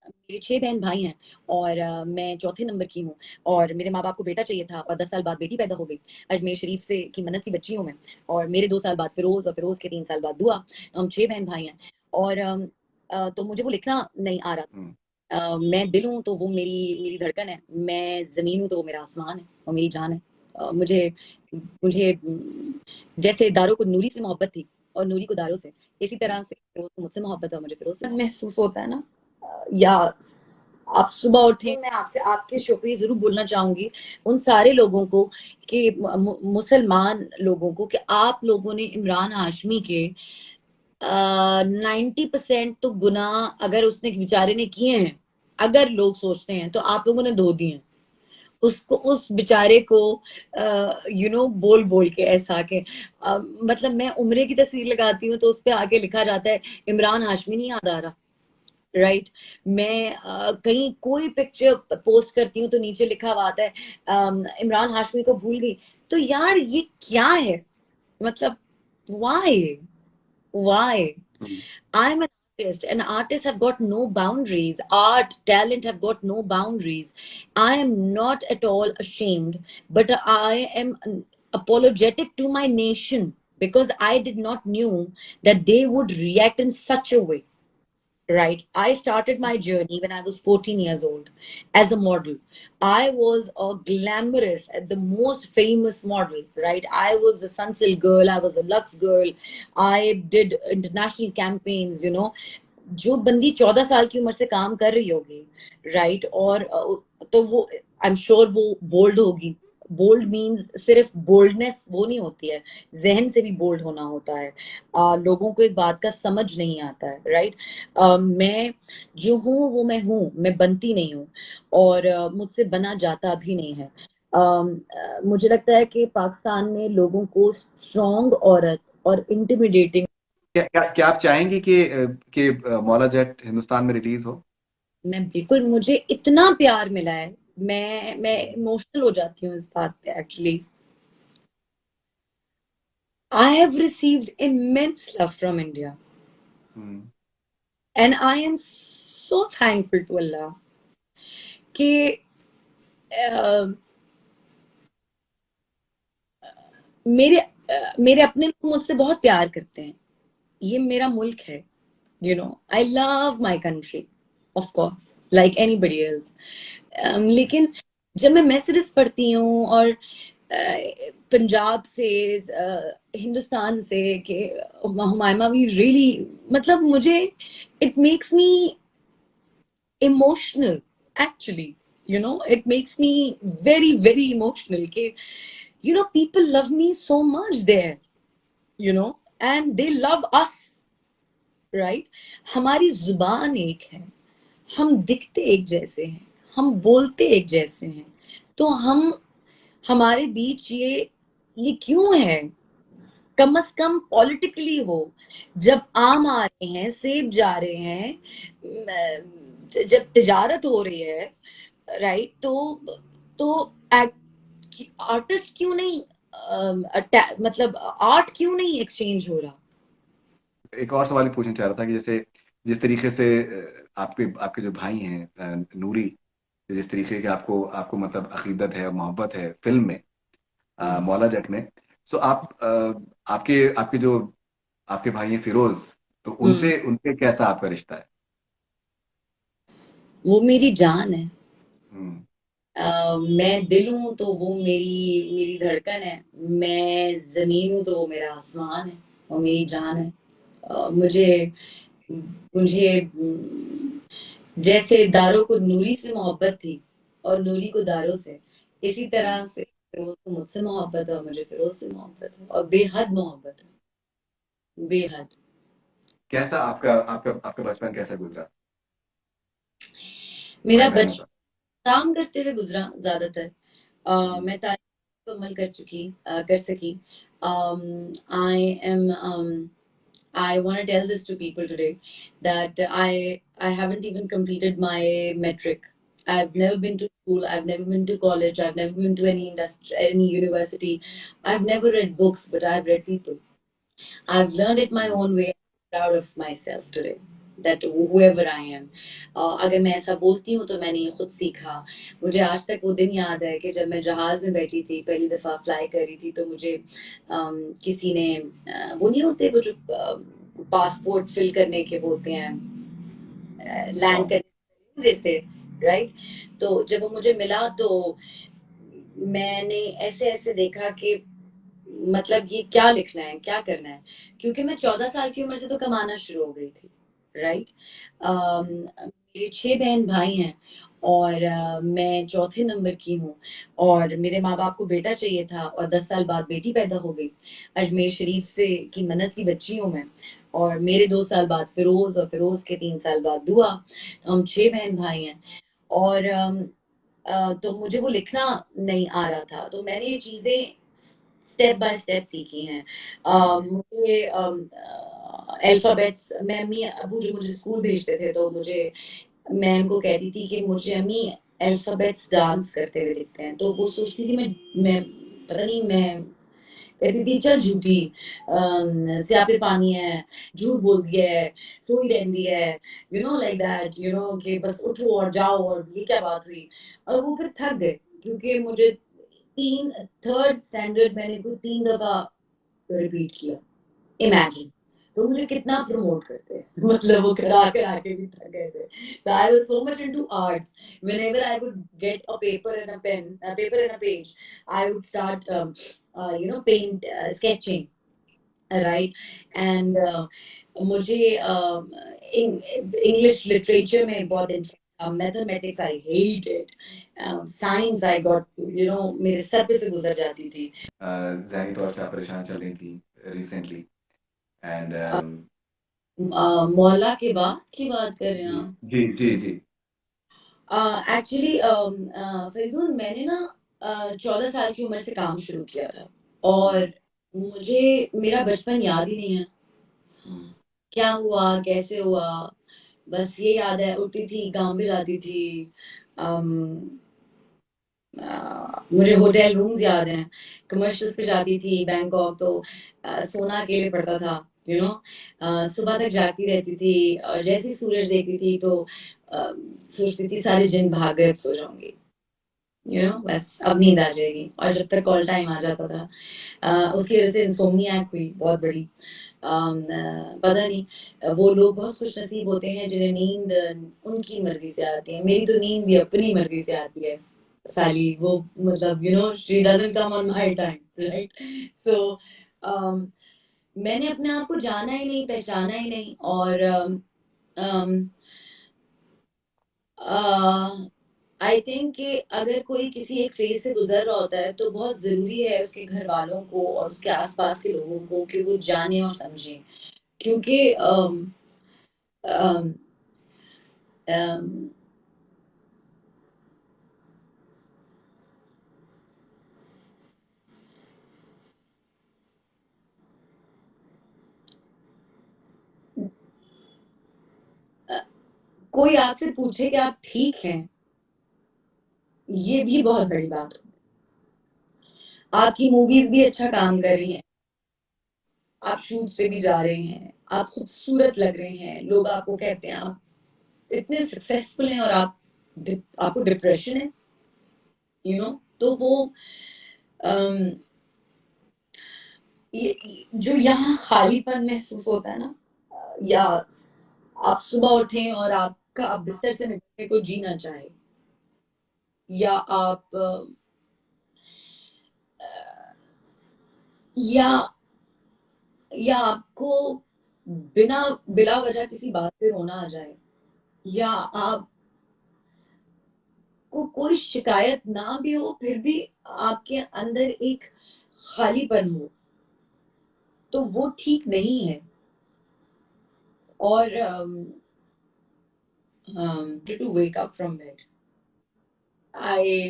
मेरे 6 बहन भाई हैं और मैं चौथे नंबर की हूँ। और मेरे माँ-बाप को बेटा चाहिए था और 10 साल बाद बेटी पैदा हो गई। अजमेर शरीफ से की मन्नत की बच्ची हूँ मैं। और मेरे 2 साल बाद फिरोज़ और फिरोज़ के 3 साल बाद दुआ। हम 6 बहन भाई हैं। और तो मुझे वो लिखना नहीं आ रहा। हम्म। मैं दिल हूँ तो वो मेरी मेरी धड़कन है। मैं ज़मीन हूँ तो वो मेरा आसमान है और मेरी जान है। मुझे मुझे जैसे दारों को नूरी से मोहब्बत थी और नूरी को दारों से, इसी तरह से फिरोज़ को मुझसे मोहब्बत है और मुझे फिरोज़ से महसूस होता है ना। या आप सुबह उठे, मैं आपसे आपके शो पे ज़रूर बोलना चाहूँगी उन सारे लोगों को कि मुसलमान लोगों को कि आप लोगों ने इमरान हाशमी के 90% तो गुनाह अगर उसने बेचारे ने किए हैं, अगर लोग सोचते हैं तो आप लोगों ने धो दिए हैं उसको, उस बेचारे को बोल बोल के ऐसा के मतलब मैं उम्रे की तस्वीर लगाती हूँ तो उस पे आके लिखा जाता है इमरान हाशमी नहीं याद आ रहा। राइट। मैं कहीं कोई पिक्चर पोस्ट करती हूँ तो नीचे लिखा हुआ आता है इमरान हाशमी को भूल गई। तो यार ये क्या है? मतलब why? Why? Hmm. I'm an artist, and artists have got no boundaries. Art, talent have got no boundaries. I am not at all ashamed, but I am apologetic to my nation because I did not knew that they would react in such a way. Right. I started my journey when I was 14 years old as a model. I was a glamorous, the most famous model, right? I was a Sunsilk girl, I was a Lux girl. I did international campaigns. जो बंदी 14 साल की उम्र से काम कर रही होगी, राइट? और तो वो आई एम श्योर वो बोल्ड होगी। बोल्ड मीन्स सिर्फ बोल्डनेस वो नहीं होती है, जहन से भी बोल्ड होना होता है। लोगों को इस बात का समझ नहीं आता है, राइट? मैं जो हूँ वो मैं हूँ, मैं बनती नहीं हूँ और मुझसे बना जाता भी नहीं है। मुझे लगता है कि पाकिस्तान में लोगों को स्ट्रॉन्ग औरत और इंटिमिडेटिंग। क्या आप चाहेंगी कि मौला जेट हिंदुस्तान में रिलीज हो? मैं बिल्कुल, मुझे इतना प्यार मिला है। मैं हम्म। इमोशनल हो जाती हूँ इस बात पे actually. I have received immense love from India hmm. And I am so thankful to Allah कि अ, मेरे अपने लोग मुझसे बहुत प्यार करते हैं। ये मेरा मुल्क है। I love my country, of course, like anybody else. लेकिन जब मैं मैसेजेस पढ़ती हूँ और पंजाब से, हिंदुस्तान से कि हुमायूमा वी रियली, मतलब मुझे it makes me emotional actually. It makes me very very emotional कि people love me so much there, and they love us, right? हमारी जुबान एक है, हम दिखते एक जैसे हैं, हम बोलते एक जैसे हैं। तो हमारे बीच ये क्यों है? कम से कम पॉलिटिकली हो। जब आम आ रहे हैं, सेब जा रहे हैं, जब तिजारत हो रही है, राइट? तो आर्टिस्ट क्यों नहीं, मतलब आर्ट क्यों नहीं एक्सचेंज हो रहा? एक और सवाल पूछना चाह रहा था कि जैसे जिस तरीके से आपके आपके जो भाई हैं नूरी, जिस तरीके की आपको आपको मतलब अकीदत है और मोहब्बत है फिल्म में, हम्म। मौला जट में। सो आपके आपके जो आपके भाई हैं फिरोज, तो हम्म। उनसे उनसे कैसा आपका रिश्ता है? वो मेरी जान है। हम्म। मैं दिल हूं तो वो मेरी मेरी धड़कन है। मैं जमीन हूं तो वो मेरा आसमान है और मेरी जान है। मुझे मुझे जैसे दारों को नूरी से मोहब्बत थी और नूरी को दारों से, इसी हम्म। तरह से फिरोज को मुझसे मोहब्बत है और मुझे फिरोज से मोहब्बत है और बेहद मोहब्बत है, बेहद। कैसा आपका आपका आपका बचपन कैसा गुजरा भाई मेरा बहनों बचपन का? काम करते हुए गुजरा ज्यादातर। हम्म। मैं तारीफ को अमल कर सकी। I am I want to tell this to people today that I haven't even completed my metric. I've never been to school. I've never been to college. I've never been to any industry, any university. I've never read books, but I've read people. I've learned it my hmm. own way. I'm proud of myself today. that whoever I am. अगर मैं ऐसा बोलती हूँ तो मैंने ये खुद सीखा। मुझे आज तक वो दिन याद है कि जब मैं जहाज में बैठी थी, पहली दफा फ्लाई कर रही थी, तो मुझे किसी ने वो नहीं होते वो जो पासपोर्ट फिल करने के वो होते हैं, लैंड फॉर्म। करने देते, राइट। तो जब वो मुझे मिला तो मैंने ऐसे ऐसे देखा कि मतलब ये क्या लिखना है, क्या करना है, क्योंकि मैं 14 साल की उम्र से तो कमाना शुरू हो गई थी, राइट। मेरे 6 बहन भाई हैं, और मैं चौथे नंबर की हूँ, और मेरे माँ बाप को बेटा चाहिए था, और 10 साल बाद बेटी पैदा हो गई। अजमेर शरीफ से की मन्नत की बच्ची हूँ मैं, और मेरे 2 साल बाद फिरोज, और फिरोज के 3 साल बाद दुआ। हम 6 बहन भाई हैं, और तो मुझे वो लिखना नहीं आ रहा था, तो मैंने ये चीजें स्टेप बाय स्टेप सीखी हैं। मुझे अल्फाबेट्स, मैं अम्मी अबू जो मुझे स्कूल भेजते थे, तो मुझे, मैं उनको कहती थी कि मुझे अम्मी अल्फाबेट्स डांस करते हुए दिखते हैं, तो वो सोचती थी मैं पता नहीं, मैं कहती थी चल झूठी, स्यापे पानी है, झूठ बोल दिया है, सोई रहती है, लाइक दैट, कि बस उठो और जाओ, और ये क्या बात हुई। और वो फिर थक गए, क्योंकि मुझे तीन थर्ड स्टैंडर्ड मैंने कोई 3 दफा रिपीट किया, इमेजिन। तो मुझे कितना प्रमोट करते हैं मतलब वो करा करा के भी थक गए थे। So I was so much into arts. Whenever I would get a paper and a pen, a paper and a page, I would start, paint, sketching, right? And मुझे इंग्लिश लिटरेचर में बहुत इंटरेस्ट था। Mathematics I hate it, science I got, मेरे sir पे से गुजर जाती थी। ज़हनी तौर से आप परेशान चल रही थी रिसेंटली, एंड मौला के बाद की बात कर रहे हैं जी आप? जी जी जी। एक्चुअली फरीदून, मैंने ना 14 साल की उम्र से काम शुरू किया था, और मुझे मेरा बचपन याद ही नहीं है, हम्म, क्या हुआ कैसे हुआ। बस ये याद है, उठती थी, काम पे जाती थी। अम, मुझे होटल रूम्स याद हैं, कमर्शियल्स पे जाती थी बैंकॉक, तो सोना अकेले पड़ता था, सुबह तक जागती रहती थी, और जैसे ही सूरज देखती थी तो सोचती थी सारे जिन भाग गए, अब सो जाऊंगी, बस अब नींद आ जाएगी, और जब तक कॉल टाइम आ जाता था, उसकी वजह से इंसोम्नियाक हुई बहुत बड़ी। पता नहीं, वो लोग बहुत खुश नसीब होते हैं जिन्हें नींद उनकी मर्जी से आती है, मेरी तो नींद भी अपनी मर्जी से आती है साली, वो मतलब she doesn't come on my time, right. So मैंने अपने आप को जाना ही नहीं, पहचाना ही नहीं, और आई थिंक कि अगर कोई किसी एक फेज से गुजर रहा होता है, तो बहुत जरूरी है उसके घर वालों को और उसके आसपास के लोगों को कि वो जाने और समझें, क्योंकि अम, अम, अ, कोई आपसे पूछे कि आप ठीक हैं, ये भी बहुत बड़ी बात है। आपकी मूवीज भी अच्छा काम कर रही हैं, आप शूट्स पे भी जा रहे हैं, आप खूबसूरत लग रहे हैं, लोग आपको कहते हैं आप इतने सक्सेसफुल हैं, और आपको डिप्रेशन है, तो वो अम, जो यहाँ खालीपन महसूस होता है ना, या आप सुबह उठें और आपका आप बिस्तर से निकलने को जी ना चाहे, या आप या या आपको बिना बिला वजह किसी बात पे रोना आ जाए, या आपको कोई शिकायत ना भी हो, फिर भी आपके अंदर एक खालीपन हो, तो वो ठीक नहीं है। और to wake up from bed, I